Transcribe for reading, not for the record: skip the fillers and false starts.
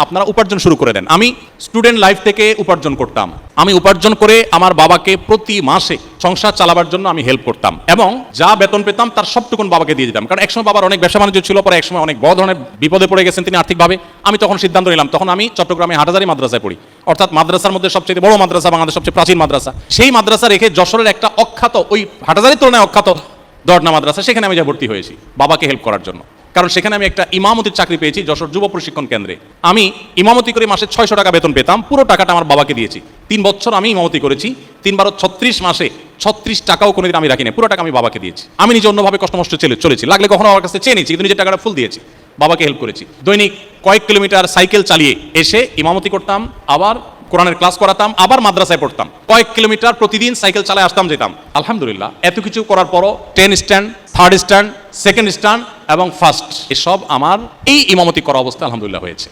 আপনারা উপার্জন শুরু করে দেন। আমি স্টুডেন্ট লাইফ থেকে উপার্জন করতাম। আমি উপার্জন করে আমার বাবাকে প্রতি মাসে সংসার চালাবার জন্য আমি হেল্প করতাম এবং যা বেতন পেতাম তার সবটুকুন বাবাকে দিয়ে দিতাম। কারণ একসময় বাবার অনেক ব্যবসা বাণিজ্য ছিল, পরে একসময় অনেক বড় ধরনের বিপদে পড়ে গেছেন তিনি আর্থিকভাবে। আমি তখন সিদ্ধান্ত নিলাম, তখন আমি চট্টগ্রামে হাটহাজারী মাদ্রাসায় পড়ি, অর্থাৎ মাদ্রাসার মধ্যে সবচেয়ে বড় মাদ্রাসা, বাংলাদেশের সবচেয়ে প্রাচীন মাদ্রাসা। সেই মাদ্রাসা রেখে যশোরের একটা অখ্যাত, ওই হাটহাজারীর তুলনায় অখ্যাত দর্না মাদ্রাসা, সেখানে আমি যা ভর্তি হয়েছি বাবাকে হেল্প করার জন্য। কারণ সেখানে আমি একটা ইমামতির চাকরি পেয়েছি যশোর যুব প্রশিক্ষণ কেন্দ্রে। আমি ইমামতি করে মাসে 600 টাকা বেতন পেতাম, পুরো টাকাটা আমার বাবাকে দিয়েছি। 3 বছর আমি ইমামতি করেছি, 3 বার 36 মাসে 36 টাকাও কোনোদিন আমি রাখিনি, পুরো টাকা আমি বাবাকে দিয়েছি। আমি নিজে অন্যভাবে কষ্টমষ্ট চলেছি, লাগলে কখনো আমার কাছে চেয়ে নিয়েছি, কিন্তু নিজের টাকাটা ফুল দিয়েছি, বাবাকে হেল্প করেছি। দৈনিক কয়েক কিলোমিটার সাইকেল চালিয়ে এসে ইমামতি করতাম, আবার কোরআনের ক্লাস করাতাম, আবার মাদ্রাসায় পড়তাম। কয়েক কিলোমিটার প্রতিদিন সাইকেল চালায় আসতাম যেতাম। আলহামদুলিল্লাহ এত কিছু করার পরও 10 stand, 3rd stand, 2nd stand এবং ফার্স্ট, এসব আমার এই ইমামতি করা অবস্থা আলহামদুলিল্লাহ হয়েছে।